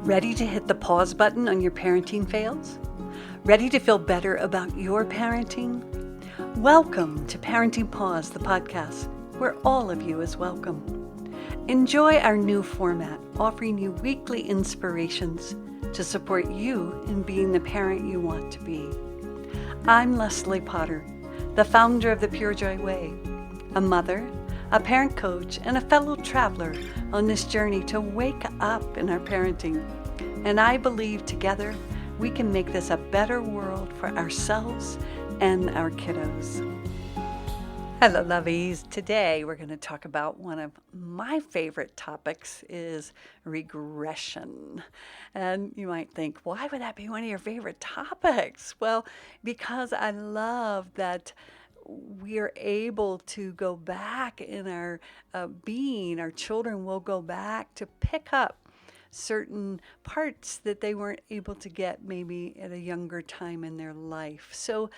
Ready to hit the pause button on your parenting fails? Ready to feel better about your parenting? Welcome to Parenting Pause, the podcast, where all of you is welcome. Enjoy our new format, offering you weekly inspirations to support you in being the parent you want to be. I'm Leslie Potter, the founder of the Pure Joy Way, a mother, a parent coach, and a fellow traveler on this journey to wake up in our parenting. And I believe together we can make this a better world for ourselves and our kiddos. Hello, lovies. Today we're going to talk about one of my favorite topics is regression. And you might think, why would that be one of your favorite topics? Well, because I love that we are able to go back in our being. Our children will go back to pick up certain parts that they weren't able to get maybe at a younger time in their life. So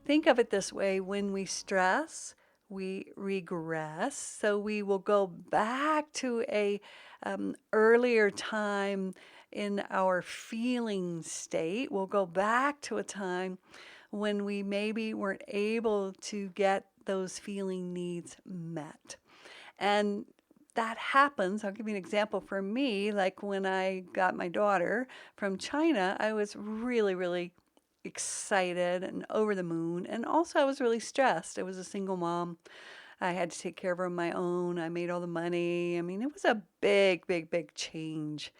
think of it this way: when we stress, we regress. So we will go back to a earlier time in our feeling state. We'll go back to a time when we maybe weren't able to get those feeling needs met. And that happens. I'll give you an example for me. Like when I got my daughter from China, I was really, really excited and over the moon. And also I was really stressed. I was a single mom. I had to take care of her on my own. I made all the money. I mean, it was a big, big, big change.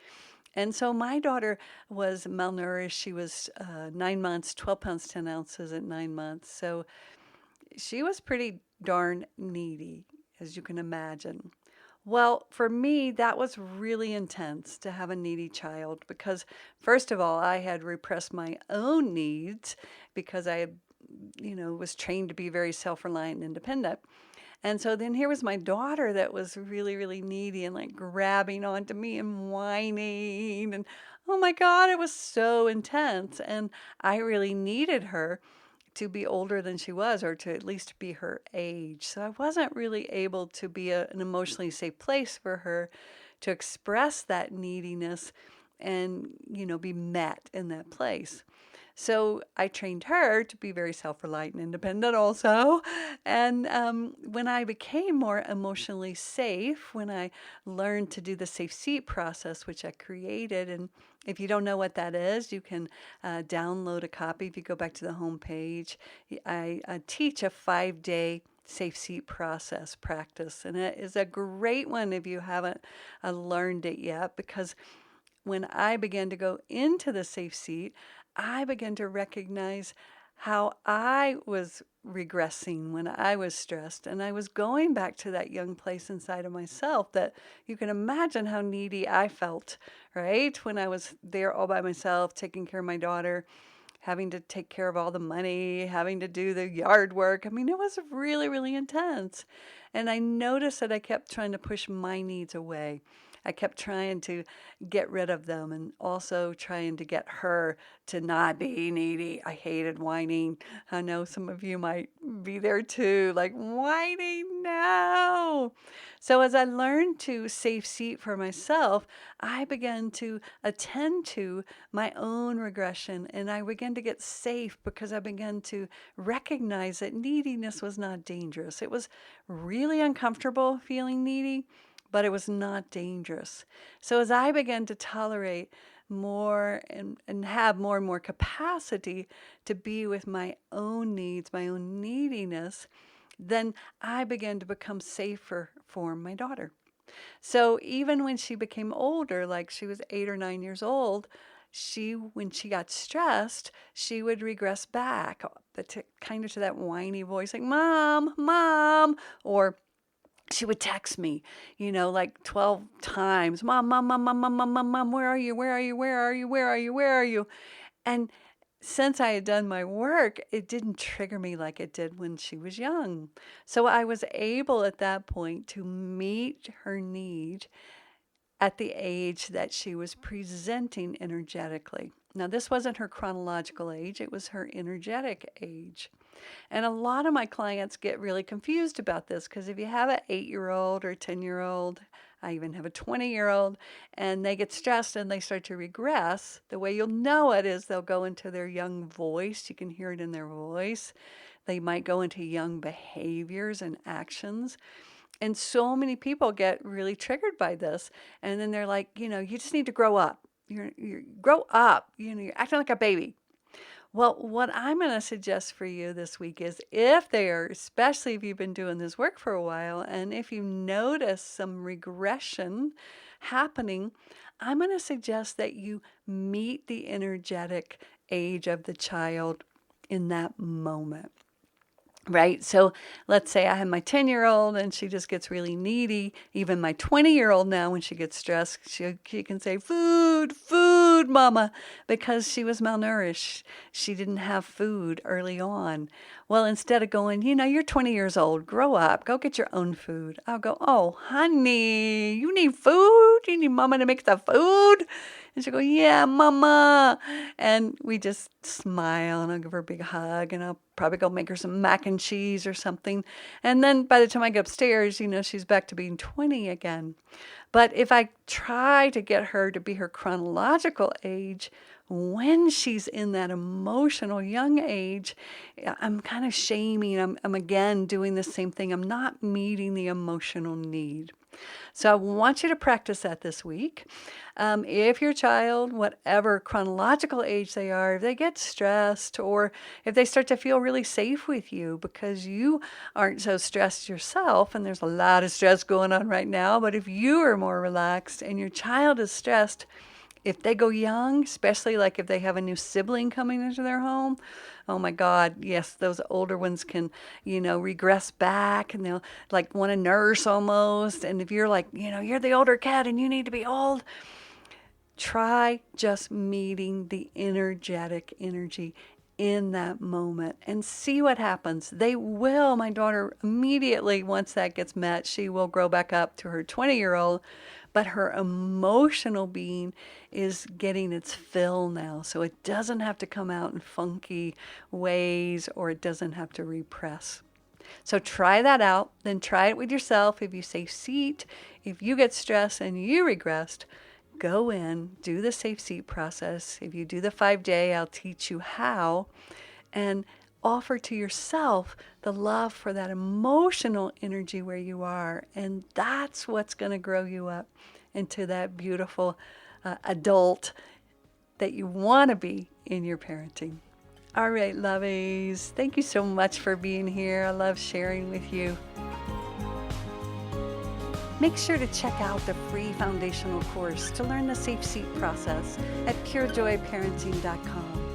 And so my daughter was malnourished. She was 9 months, 12 pounds, 10 ounces at 9 months. So she was pretty darn needy, as you can imagine. Well, for me, that was really intense to have a needy child because, first of all, I had repressed my own needs because I was trained to be very self-reliant and independent. And so then here was my daughter that was really, really needy and like grabbing onto me and whining. And oh my God, it was so intense. And I really needed her to be older than she was, or to at least be her age. So I wasn't really able to be an emotionally safe place for her to express that neediness and, be met in that place. So I trained her to be very self-reliant and independent also. And when I became more emotionally safe, when I learned to do the safe seat process, which I created, and if you don't know what that is, you can download a copy. If you go back to the homepage, I teach a 5-day safe seat process practice. And it is a great one if you haven't learned it yet, because when I began to go into the safe seat, I began to recognize how I was regressing when I was stressed. And I was going back to that young place inside of myself that you can imagine how needy I felt, right? When I was there all by myself, taking care of my daughter, having to take care of all the money, having to do the yard work. I mean, it was really, really intense. And I noticed that I kept trying to push my needs away. I kept trying to get rid of them and also trying to get her to not be needy. I hated whining. I know some of you might be there too, like whining, no. So as I learned to safe seat for myself, I began to attend to my own regression, and I began to get safe because I began to recognize that neediness was not dangerous. It was really uncomfortable feeling needy, but it was not dangerous. So as I began to tolerate more and have more and more capacity to be with my own needs, my own neediness, then I began to become safer for my daughter. So even when she became older, like she was 8 or 9 years old, when she got stressed, she would regress back, kind of to that whiny voice, like, Mom, Mom, or she would text me, like 12 times, Mom, Mom, Mom, Mom, Mom, Mom, Mom, Mom, where are you? Where are you? Where are you? Where are you? Where are you? And since I had done my work, it didn't trigger me like it did when she was young. So I was able at that point to meet her need at the age that she was presenting energetically. Now, this wasn't her chronological age, it was her energetic age. And a lot of my clients get really confused about this because if you have an 8-year-old or 10-year-old, I even have a 20-year-old, and they get stressed and they start to regress. The way you'll know it is they'll go into their young voice. You can hear it in their voice. They might go into young behaviors and actions. And so many people get really triggered by this. And then they're like, you just need to grow up. You grow up. You're acting like a baby. Well, what I'm going to suggest for you this week is especially if you've been doing this work for a while, and if you notice some regression happening, I'm going to suggest that you meet the energetic age of the child in that moment. Right? So let's say I have my 10-year-old and she just gets really needy. Even my 20-year-old now, when she gets stressed, she can say, food, food, mama, because she was malnourished. She didn't have food early on. Well, instead of going, you're 20 years old, grow up, go get your own food. I'll go, oh, honey, you need food? You need mama to make the food? And she'll go, yeah, mama. And we just smile, and I'll give her a big hug, and I'll probably go make her some mac and cheese or something. And then by the time I get upstairs, she's back to being 20 again. But if I try to get her to be her chronological age, when she's in that emotional young age, I'm kind of shaming. I'm again doing the same thing. I'm not meeting the emotional need. So I want you to practice that this week. If your child, whatever chronological age they are, if they get stressed or if they start to feel really safe with you because you aren't so stressed yourself, and there's a lot of stress going on right now, but if you are more relaxed and your child is stressed, if they go young, especially like if they have a new sibling coming into their home, oh my God, yes, those older ones can, regress back, and they'll like want to nurse almost. And if you're like, you're the older cat and you need to be old, try just meeting the energetic energy in that moment and see what happens. They will, my daughter, immediately, once that gets met, she will grow back up to her 20-year-old, but her emotional being is getting its fill now. So it doesn't have to come out in funky ways, or it doesn't have to repress. So try that out, then try it with yourself. If you safe seat, if you get stressed and you regressed, go in, do the safe seat process. If you do the 5-day, I'll teach you how, and offer to yourself the love for that emotional energy where you are. And that's what's going to grow you up into that beautiful adult that you want to be in your parenting. All right, lovies. Thank you so much for being here. I love sharing with you. Make sure to check out the free foundational course to learn the safe seat process at purejoyparenting.com.